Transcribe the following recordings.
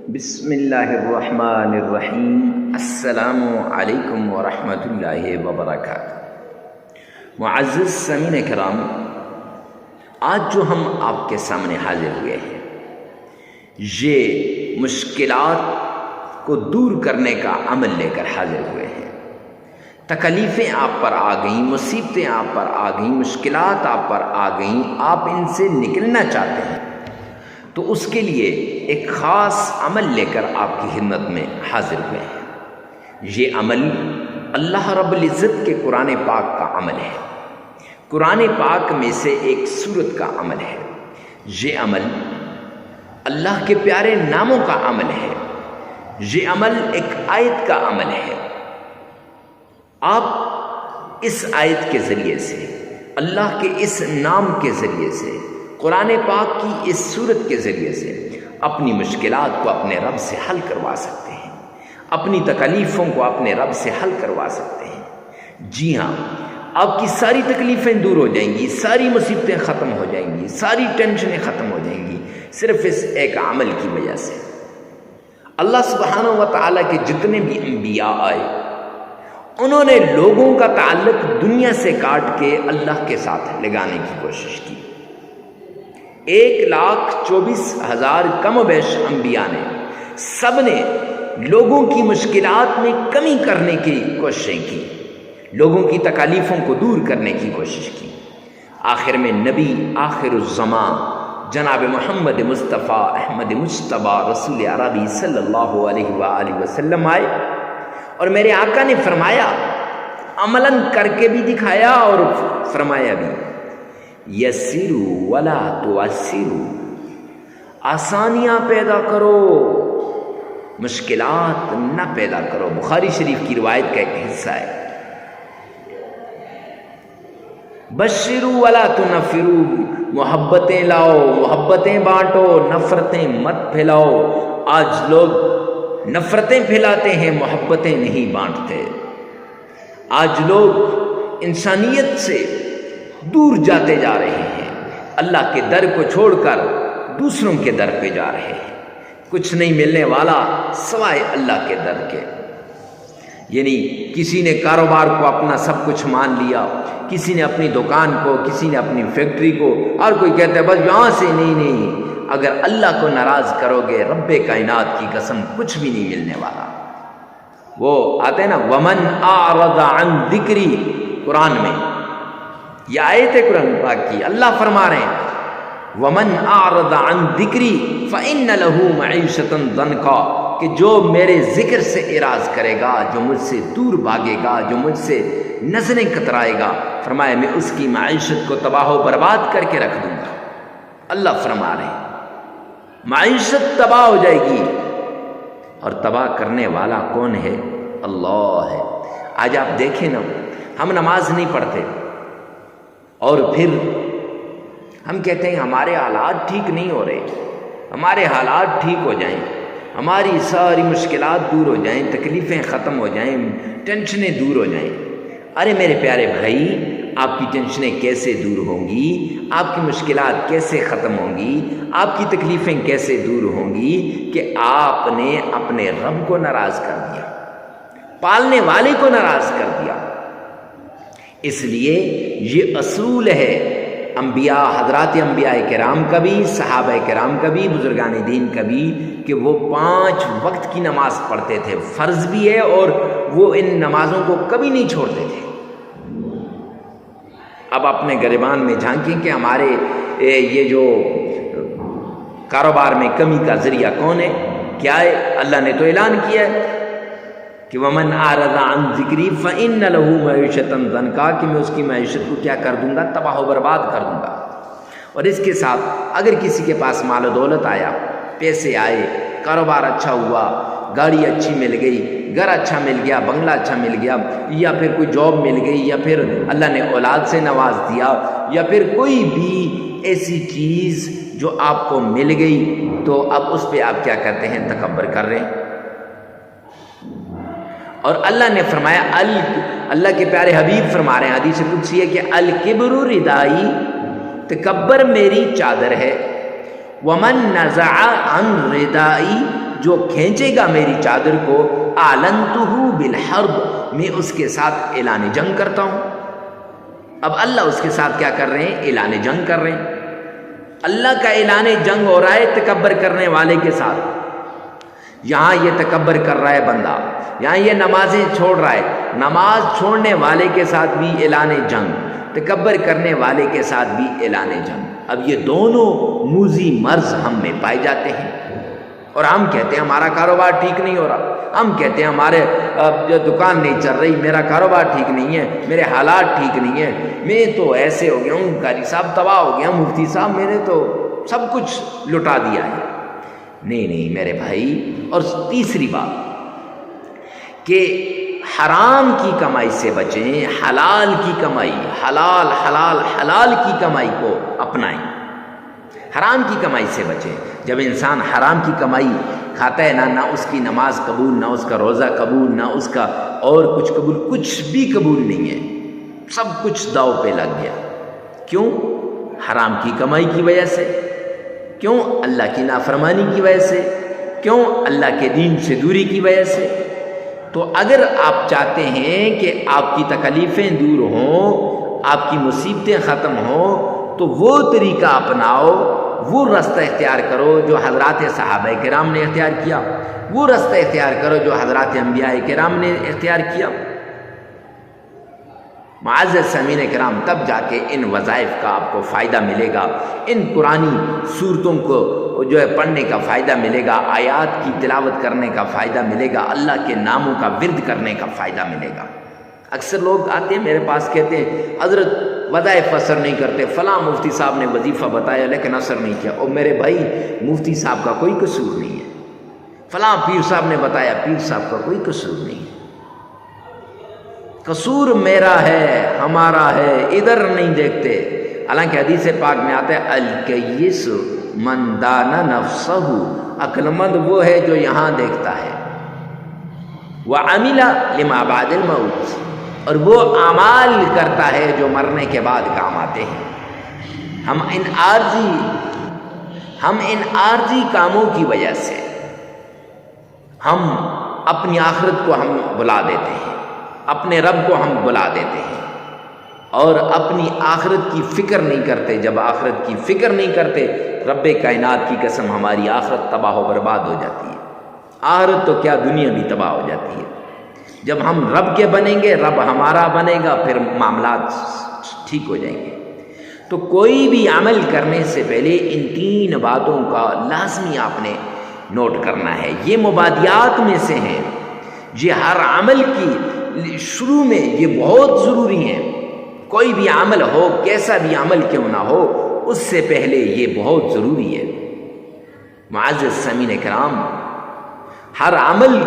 بسم اللہ الرحمن الرحیم۔ السلام علیکم ورحمۃ اللہ وبرکاتہ۔ معزز سامعین کرام، آج جو ہم آپ کے سامنے حاضر ہوئے ہیں، یہ مشکلات کو دور کرنے کا عمل لے کر حاضر ہوئے ہیں۔ تکلیفیں آپ پر آ گئیں، مصیبتیں آپ پر آ گئیں، مشکلات آپ پر آ گئیں، آپ ان سے نکلنا چاہتے ہیں، تو اس کے لیے ایک خاص عمل لے کر آپ کی خدمت میں حاضر ہوئے ہیں۔ یہ عمل اللہ رب العزت کے قرآن پاک کا عمل ہے، قرآن پاک میں سے ایک سورت کا عمل ہے۔ یہ عمل اللہ کے پیارے ناموں کا عمل ہے، یہ عمل ایک آیت کا عمل ہے۔ آپ اس آیت کے ذریعے سے، اللہ کے اس نام کے ذریعے سے، قرآن پاک کی اس سورت کے ذریعے سے اپنی مشکلات کو اپنے رب سے حل کروا سکتے ہیں، اپنی تکلیفوں کو اپنے رب سے حل کروا سکتے ہیں۔ جی ہاں، آپ کی ساری تکلیفیں دور ہو جائیں گی، ساری مصیبتیں ختم ہو جائیں گی، ساری ٹینشنیں ختم ہو جائیں گی، صرف اس ایک عمل کی وجہ سے۔ اللہ سبحانہ و تعالیٰ کے جتنے بھی انبیاء آئے، انہوں نے لوگوں کا تعلق دنیا سے کاٹ کے اللہ کے ساتھ لگانے کی کوشش کی۔ 1,24,000 کم و بیش انبیاء نے، سب نے لوگوں کی مشکلات میں کمی کرنے کی کوششیں کی، لوگوں کی تکالیفوں کو دور کرنے کی کوشش کی۔ آخر میں نبی آخر الزمان جناب محمد مصطفیٰ احمد مجتبیٰ رسول عربی صلی اللہ علیہ وآلہ وسلم آئے، اور میرے آقا نے فرمایا، عملاً کر کے بھی دکھایا اور فرمایا بھی، یسروا ولا تعسروا، آسانیاں پیدا کرو، مشکلات نہ پیدا کرو۔ بخاری شریف کی روایت کا ایک حصہ ہے۔ بشروا ولا تنفروا، محبتیں لاؤ، محبتیں بانٹو، نفرتیں مت پھیلاؤ۔ آج لوگ نفرتیں پھیلاتے ہیں، محبتیں نہیں بانٹتے۔ آج لوگ انسانیت سے دور جاتے جا رہے ہیں، اللہ کے در کو چھوڑ کر دوسروں کے در پہ جا رہے ہیں۔ کچھ نہیں ملنے والا سوائے اللہ کے در کے۔ یعنی کسی نے کاروبار کو اپنا سب کچھ مان لیا، کسی نے اپنی دکان کو، کسی نے اپنی فیکٹری کو، اور کوئی کہتا ہے بس یہاں سے نہیں۔ اگر اللہ کو ناراض کرو گے، رب کائنات کی قسم کچھ بھی نہیں ملنے والا۔ وہ آتے ہیں نا، ومن اعرض عن ذکری، قرآن میں یہ آیت ہے قرآن پاک کی، اللہ فرما رہے ہیں ومن اعرض عن ذکری فإن له معیشۃ ضنکا، کہ جو میرے ذکر سے اعراض کرے گا، جو مجھ سے دور بھاگے گا، جو مجھ سے نظریں کترائے گا، فرمایا میں اس کی معیشت کو تباہ و برباد کر کے رکھ دوں گا۔ اللہ فرما رہے ہیں معیشت تباہ ہو جائے گی، اور تباہ کرنے والا کون ہے؟ اللہ ہے۔ آج آپ دیکھیں نا، ہم نماز نہیں پڑھتے، اور پھر ہم کہتے ہیں ہمارے حالات ٹھیک نہیں ہو رہے، ہمارے حالات ٹھیک ہو جائیں، ہماری ساری مشکلات دور ہو جائیں، تکلیفیں ختم ہو جائیں، ٹینشنیں دور ہو جائیں۔ ارے میرے پیارے بھائی، آپ کی ٹینشنیں کیسے دور ہوں گی؟ آپ کی مشکلات کیسے ختم ہوں گی؟ آپ کی تکلیفیں کیسے دور ہوں گی کہ آپ نے اپنے رب کو ناراض کر دیا، پالنے والے کو ناراض کر دیا۔ اس لیے یہ اصول ہے انبیاء، حضرات انبیاء کرام کا بھی، صحابہ کرام کا بھی، بزرگان دین کا بھی، کہ وہ 5 وقت کی نماز پڑھتے تھے، فرض بھی ہے، اور وہ ان نمازوں کو کبھی نہیں چھوڑتے تھے۔ اب اپنے گریبان میں جھانکیں کہ ہمارے یہ جو کاروبار میں کمی کا ذریعہ کون ہے؟ کیا ہے؟ اللہ نے تو اعلان کیا ہے کہ ومن اعرض عن ذکری فإن له معیشۃ ضنکا، کہ میں اس کی معیشت کو کیا کر دوں گا؟ تباہ و برباد کر دوں گا۔ اور اس کے ساتھ اگر کسی کے پاس مال و دولت آیا، پیسے آئے، کاروبار اچھا ہوا، گاڑی اچھی مل گئی، گھر اچھا مل گیا، بنگلہ اچھا مل گیا، یا پھر کوئی جاب مل گئی، یا پھر اللہ نے اولاد سے نواز دیا، یا پھر کوئی بھی ایسی چیز جو آپ کو مل گئی، تو اب اس پہ آپ کیا کرتے ہیں؟ تکبر کر رہے ہیں۔ اور اللہ نے فرمایا، اللہ کے پیارے حبیب فرما رہے ہیں، حدیث قدسی ہے کہ الکبر ردائی، تکبر میری چادر ہے، ومن نزع عن ردائی جو کھینچے گا میری چادر کو اعلنتہ بالحرب، میں اس کے ساتھ اعلان جنگ کرتا ہوں۔ اب اللہ اس کے ساتھ کیا کر رہے ہیں؟ اعلان جنگ کر رہے ہیں۔ اللہ کا اعلان جنگ ہو رہا ہے تکبر کرنے والے کے ساتھ۔ یہاں یہ تکبر کر رہا ہے بندہ، یہاں یہ نمازیں چھوڑ رہا ہے، نماز چھوڑنے والے کے ساتھ بھی اعلان جنگ، تکبر کرنے والے کے ساتھ بھی اعلان جنگ۔ اب یہ دونوں موذی مرض ہم میں پائے جاتے ہیں، اور ہم کہتے ہیں ہمارا کاروبار ٹھیک نہیں ہو رہا، ہم کہتے ہیں ہمارے جو دکان نہیں چل رہی، میرا کاروبار ٹھیک نہیں ہے، میرے حالات ٹھیک نہیں ہیں، میں تو ایسے ہو گیا ہوں، قاری صاحب تباہ ہو گیا، مفتی صاحب میں نے تو سب کچھ لٹا دیا ہے۔ نہیں نہیں میرے بھائی۔ اور تیسری بات کہ حرام کی کمائی سے بچیں، حلال کی کمائی، حلال کی کمائی کو اپنائیں، حرام کی کمائی سے بچیں۔ جب انسان حرام کی کمائی کھاتا ہے نہ اس کی نماز قبول، نہ اس کا روزہ قبول، نہ اس کا اور کچھ قبول، کچھ بھی قبول نہیں ہے، سب کچھ داؤ پہ لگ گیا۔ کیوں؟ حرام کی کمائی کی وجہ سے۔ کیوں؟ اللہ کی نافرمانی کی وجہ سے۔ کیوں؟ اللہ کے دین سے دوری کی وجہ سے۔ تو اگر آپ چاہتے ہیں کہ آپ کی تکلیفیں دور ہوں، آپ کی مصیبتیں ختم ہوں، تو وہ طریقہ اپناؤ، وہ رستہ اختیار کرو جو حضرات صحابہ کرام نے اختیار کیا، وہ رستہ اختیار کرو جو حضرات انبیاء کرام نے اختیار کیا۔ معزز سامعین کرام، تب جا کے ان وظائف کا آپ کو فائدہ ملے گا، ان قرآنی صورتوں کو جو ہے پڑھنے کا فائدہ ملے گا، آیات کی تلاوت کرنے کا فائدہ ملے گا، اللہ کے ناموں کا ورد کرنے کا فائدہ ملے گا۔ اکثر لوگ آتے ہیں میرے پاس، کہتے ہیں حضرت وظائف اثر نہیں کرتے، فلاں مفتی صاحب نے وظیفہ بتایا لیکن اثر نہیں کیا۔ اور میرے بھائی، مفتی صاحب کا کوئی قصور نہیں ہے، فلاں پیر صاحب نے بتایا، پیر صاحب کا کوئی قصور نہیں ہے، قصور میرا ہے، ہمارا ہے، ادھر نہیں دیکھتے۔ حالانکہ حدیث پاک میں آتا ہے الکیس من دان نفسہ، عقل مند وہ ہے جو یہاں دیکھتا ہے، وعمل لما بعد الموت، اور وہ اعمال کرتا ہے جو مرنے کے بعد کام آتے ہیں۔ ہم ان عارضی کاموں کی وجہ سے ہم اپنی آخرت کو ہم بلا دیتے ہیں، اپنے رب کو ہم بلا دیتے ہیں، اور اپنی آخرت کی فکر نہیں کرتے۔ جب آخرت کی فکر نہیں کرتے، رب کائنات کی قسم ہماری آخرت تباہ و برباد ہو جاتی ہے، آخرت تو کیا دنیا بھی تباہ ہو جاتی ہے۔ جب ہم رب کے بنیں گے، رب ہمارا بنے گا، پھر معاملات ٹھیک ہو جائیں گے۔ تو کوئی بھی عمل کرنے سے پہلے ان تین باتوں کا لازمی آپ نے نوٹ کرنا ہے۔ یہ مبادیات میں سے ہیں، یہ ہر عمل کی شروع میں یہ بہت ضروری ہیں۔ کوئی بھی عمل ہو، کیسا بھی عمل کیوں نہ ہو، اس سے پہلے یہ بہت ضروری ہے۔ معزز سامعین کرام، ہر عمل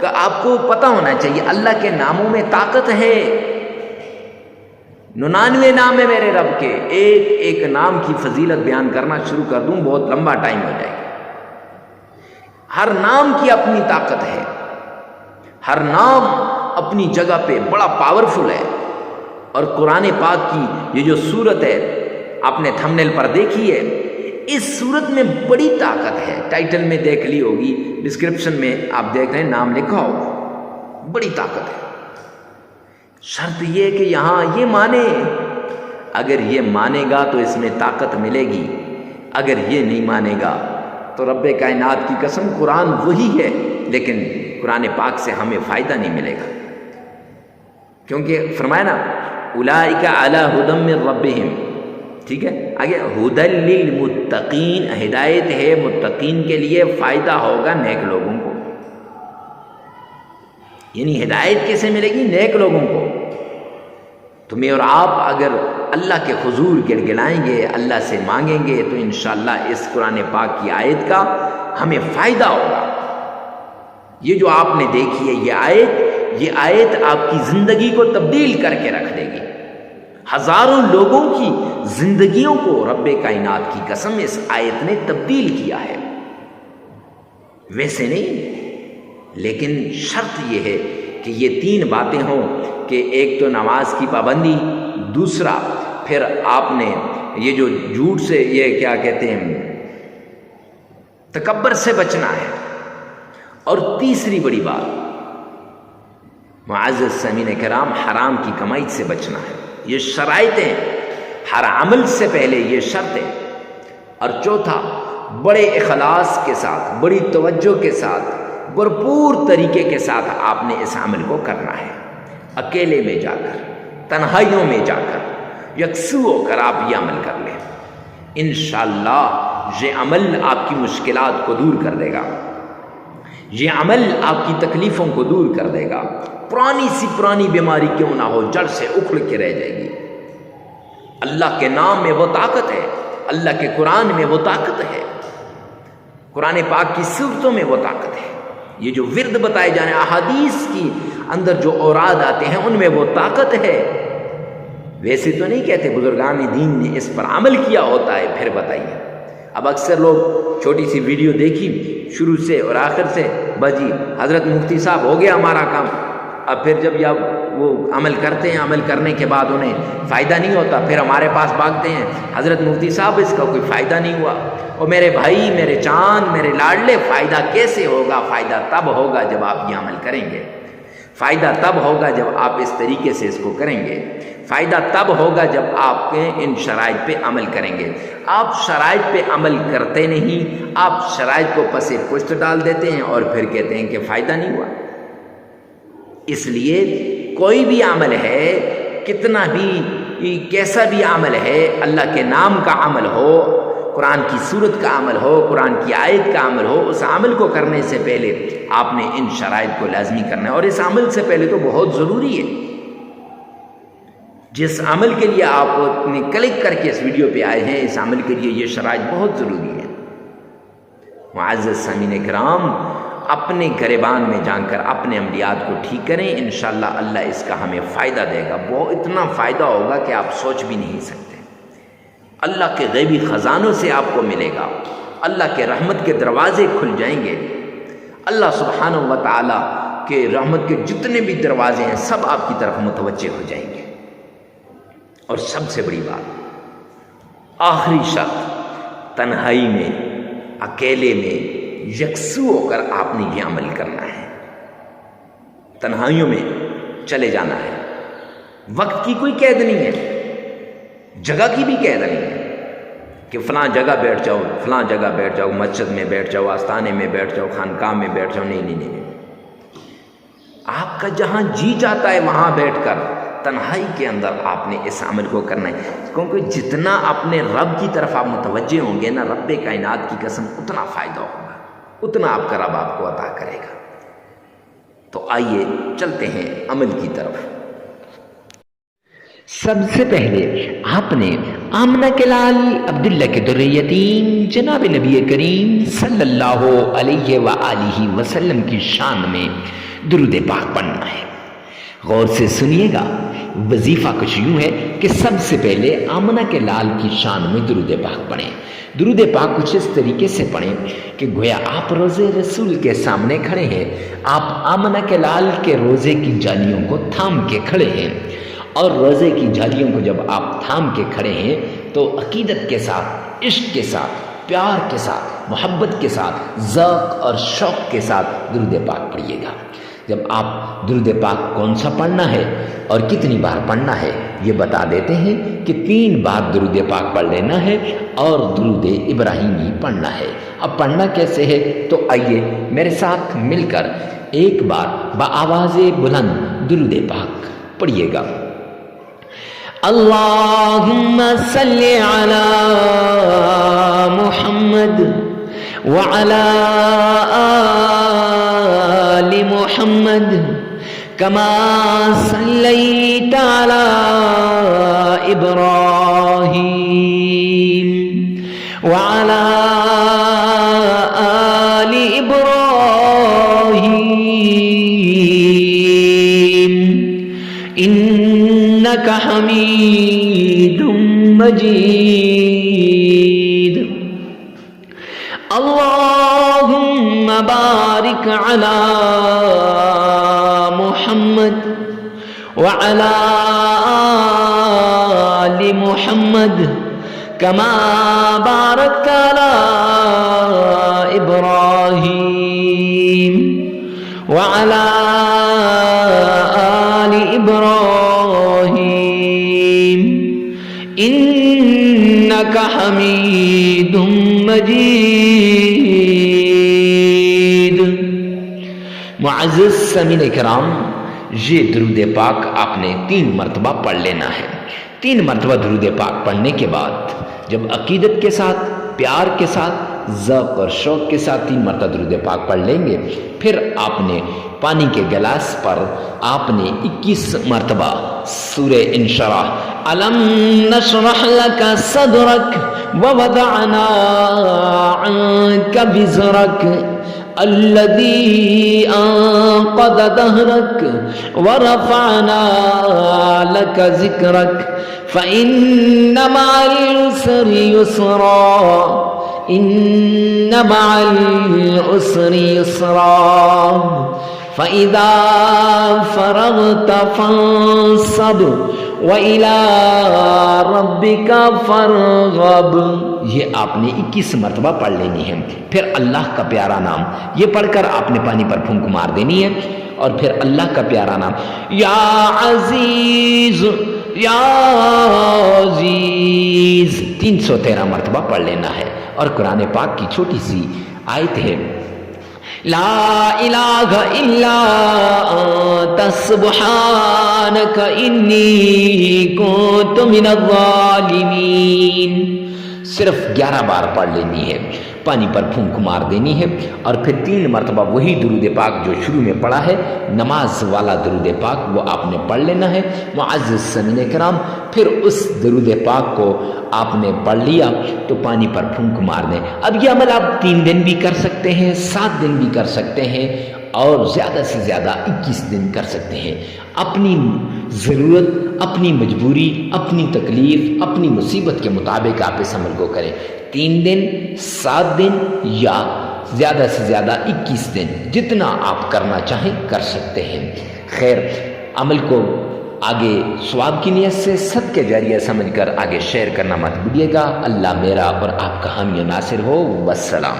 کا آپ کو پتہ ہونا چاہیے اللہ کے ناموں میں طاقت ہے۔ 99 نام ہے میرے رب کے، ایک ایک نام کی فضیلت بیان کرنا شروع کر دوں بہت لمبا ٹائم ہو جائے گا۔ ہر نام کی اپنی طاقت ہے، ہر نام اپنی جگہ پہ بڑا پاورفل ہے۔ اور قرآن پاک کی یہ جو صورت ہے آپ نے تھمبنیل پر دیکھی ہے، اس صورت میں بڑی طاقت ہے۔ ٹائٹل میں دیکھ لی ہوگی، ڈسکرپشن میں آپ دیکھ رہے ہیں نام لکھا ہوگا، بڑی طاقت ہے۔ شرط یہ ہے کہ یہاں یہ مانے، اگر یہ مانے گا تو اس میں طاقت ملے گی، اگر یہ نہیں مانے گا تو رب کائنات کی قسم قرآن وہی ہے لیکن قرآن پاک سے ہمیں فائدہ نہیں ملے گا۔ کیونکہ فرمایا نا اولئک علی ھدی من ربہم، ٹھیک ہے، آگے ھدی للمتقین، ہدایت ہے متقین کے لیے، فائدہ ہوگا نیک لوگوں کو۔ یعنی ہدایت کیسے ملے گی؟ نیک لوگوں کو۔ تمہیں اور آپ اگر اللہ کے حضور گڑگڑائیں گے، اللہ سے مانگیں گے، تو انشاءاللہ اس قرآن پاک کی آیت کا ہمیں فائدہ ہوگا۔ یہ جو آپ نے دیکھی ہے یہ آیت آپ کی زندگی کو تبدیل کر کے رکھ دے گی۔ ہزاروں لوگوں کی زندگیوں کو رب کائنات کی قسم اس آیت نے تبدیل کیا ہے۔ ویسے نہیں، لیکن شرط یہ ہے کہ یہ تین باتیں ہوں کہ ایک تو نماز کی پابندی، دوسرا پھر آپ نے یہ جو جھوٹ سے، یہ کیا کہتے ہیں، تکبر سے بچنا ہے، اور تیسری بڑی بات، معزز سامعین کرام، حرام کی کمائی سے بچنا ہے۔ یہ شرائطیں، ہر عمل سے پہلے یہ شرط ہے۔ اور چوتھا، بڑے اخلاص کے ساتھ، بڑی توجہ کے ساتھ، بھرپور طریقے کے ساتھ آپ نے اس عمل کو کرنا ہے۔ اکیلے میں جا کر، تنہائیوں میں جا کر، یکسو ہو کر آپ یہ عمل کر لیں، انشاءاللہ یہ عمل آپ کی مشکلات کو دور کر دے گا، یہ عمل آپ کی تکلیفوں کو دور کر دے گا۔ پرانی سی پرانی بیماری کیوں نہ ہو، جڑ سے اکھڑ کے رہ جائے گی۔ اللہ کے نام میں وہ طاقت ہے، اللہ کے قرآن میں وہ طاقت ہے، قرآن پاک کی صورتوں میں وہ طاقت ہے۔ یہ جو ورد بتائے جانے، احادیث کی اندر جو اوراد آتے ہیں، ان میں وہ طاقت ہے۔ ویسے تو نہیں کہتے، بزرگان دین نے اس پر عمل کیا ہوتا ہے۔ پھر بتائیے، اب اکثر لوگ چھوٹی سی ویڈیو دیکھی شروع سے اور آخر سے، بس جی حضرت مفتی صاحب ہو گیا ہمارا کام۔ اب پھر جب وہ عمل کرتے ہیں، عمل کرنے کے بعد انہیں فائدہ نہیں ہوتا، پھر ہمارے پاس بھاگتے ہیں، حضرت مفتی صاحب اس کا کوئی فائدہ نہیں ہوا۔ اور میرے بھائی، میرے چاند، میرے لاڈلے، فائدہ کیسے ہوگا؟ فائدہ تب ہوگا جب آپ یہ عمل کریں گے، فائدہ تب ہوگا جب آپ اس طریقے سے اس کو کریں گے، فائدہ تب ہوگا جب آپ ان شرائط پہ عمل کریں گے۔ آپ شرائط پہ عمل کرتے نہیں، آپ شرائط کو پس پشت ڈال دیتے ہیں اور پھر کہتے ہیں کہ فائدہ نہیں ہوا۔ اس لیے کوئی بھی عمل ہے، کتنا بھی کیسا بھی عمل ہے، اللہ کے نام کا عمل ہو، قرآن کی سورت کا عمل ہو، قرآن کی آیت کا عمل ہو، اس عمل کو کرنے سے پہلے آپ نے ان شرائط کو لازمی کرنا ہے۔ اور اس عمل سے پہلے تو بہت ضروری ہے، جس عمل کے لیے آپ نے کلک کر کے اس ویڈیو پہ آئے ہیں، اس عمل کے لیے یہ شرائط بہت ضروری ہے۔ معزز سامعین کرام، اپنے گریبان میں جان کر اپنے عملیات کو ٹھیک کریں، انشاءاللہ اللہ اس کا ہمیں فائدہ دے گا۔ وہ اتنا فائدہ ہوگا کہ آپ سوچ بھی نہیں سکتے۔ اللہ کے غیبی خزانوں سے آپ کو ملے گا، اللہ کے رحمت کے دروازے کھل جائیں گے، اللہ سبحانہ و تعالیٰ کے رحمت کے جتنے بھی دروازے ہیں سب آپ کی طرف متوجہ ہو جائیں گے۔ اور سب سے بڑی بات، آخری شرط، تنہائی میں، اکیلے میں، یکسو ہو کر آپ نے یہ عمل کرنا ہے۔ تنہائیوں میں چلے جانا ہے، وقت کی کوئی قید نہیں ہے، جگہ کی بھی قید نہیں ہے کہ فلاں جگہ بیٹھ جاؤ، فلاں جگہ بیٹھ جاؤ، مسجد میں بیٹھ جاؤ، آستانے میں بیٹھ جاؤ، خانقاہ میں بیٹھ جاؤ، نہیں۔ آپ کا جہاں جی چاہتا ہے وہاں بیٹھ کر تنہائی کے اندر آپ نے اس عمل کو کرنا ہے، کیونکہ جتنا اپنے رب کی طرف آپ متوجہ ہوں گے نا، رب کائنات کی قسم، اتنا فائدہ ہوگا، اتنا آپ کا رب آپ کو عطا کرے گا۔ تو آئیے چلتے ہیں عمل کی طرف۔ سب سے پہلے آپ نے آمنہ کے لال عبداللہ کے در یتیم جناب نبی کریم صلی اللہ علیہ وآلہ وسلم کی شان میں درود پاک پڑھنا ہے۔ غور سے سنیے گا، وظیفہ کچھ یوں ہے کہ سب سے پہلے آمنہ کے لال کی شان میں درود پاک پڑھیں۔ درود پاک کچھ اس طریقے سے پڑھیں کہ گویا آپ روزے رسول کے سامنے کھڑے ہیں، آپ آمنہ کے لال کے روزے کی جالیوں کو تھام کے کھڑے ہیں، اور روزے کی جھالیوں کو جب آپ تھام کے کھڑے ہیں تو عقیدت کے ساتھ، عشق کے ساتھ، پیار کے ساتھ، محبت کے ساتھ، ذوق اور شوق کے ساتھ درود پاک پڑھیے گا۔ جب آپ درود پاک کون سا پڑھنا ہے اور کتنی بار پڑھنا ہے یہ بتا دیتے ہیں کہ 3 بار درود پاک پڑھ لینا ہے اور درود ابراہیمی پڑھنا ہے۔ اب پڑھنا کیسے ہے تو آئیے میرے ساتھ مل کر ایک بار بآواز بلند درود پاک پڑھیے گا۔ اللہم صلی علی محمد وعلی آل محمد کما صلیت علی ابراہیم وعلی آل ابراہیم انک حمید مجید۔ اللہم بارک علی محمد وعلی آل محمد کما بارکت علی ابراہیم وعلى آل إبراهيم إنك حميد مجيد۔ معزز سامعین کرام، یہ درود پاک آپ نے 3 مرتبہ پڑھ لینا ہے۔ 3 مرتبہ درود پاک پڑھنے کے بعد جب عقیدت کے ساتھ، پیار کے ساتھ، ذوق اور شوق کے ساتھ 3 مرتبہ درود پاک پڑھ لیں گے، پھر آپ نے پانی کے گلاس پر آپ نے 21 مرتبہ سورہ انشراح، الم نشرح لک صدرک ووضعنا عنک وزرک الذي أنقض ظهرك ورفعنا لك ذكرك فإن مع العسر يسرا إن مع العسر يسرا فإذا فرغت فانصب وإلى ربك فارغب۔ یہ آپ نے 21 مرتبہ پڑھ لینی ہے۔ پھر اللہ کا پیارا نام یہ پڑھ کر آپ نے پانی پر پھونک مار دینی ہے، اور پھر اللہ کا پیارا نام یا عزیز یا عزیز 313 مرتبہ پڑھ لینا ہے۔ اور قرآن پاک کی چھوٹی سی آیت ہے، لا الہ الا انت سبحانک انی کنت من الظالمین، صرف 11 بار پڑھ لینی ہے، پانی پر پھونک مار دینی ہے، اور پھر 3 مرتبہ وہی درود پاک جو شروع میں پڑھا ہے، نماز والا درود پاک، وہ آپ نے پڑھ لینا ہے۔ معزز سامعین کرام، پھر اس درود پاک کو آپ نے پڑھ لیا تو پانی پر پھونک مار دیں۔ اب یہ عمل آپ 3 دن بھی کر سکتے ہیں، 7 دن بھی کر سکتے ہیں، اور زیادہ سے زیادہ 21 دن کر سکتے ہیں۔ اپنی ضرورت، اپنی مجبوری، اپنی تکلیف، اپنی مصیبت کے مطابق آپ اس عمل کو کریں۔ 3 دن، 7 دن یا زیادہ سے زیادہ 21 دن، جتنا آپ کرنا چاہیں کر سکتے ہیں۔ خیر، عمل کو آگے ثواب کی نیت سے صدقہ جاریہ سمجھ کر آگے شیئر کرنا مت بھولیے گا۔ اللہ میرا اور آپ کا حامی و ناصر ہو۔ والسلام۔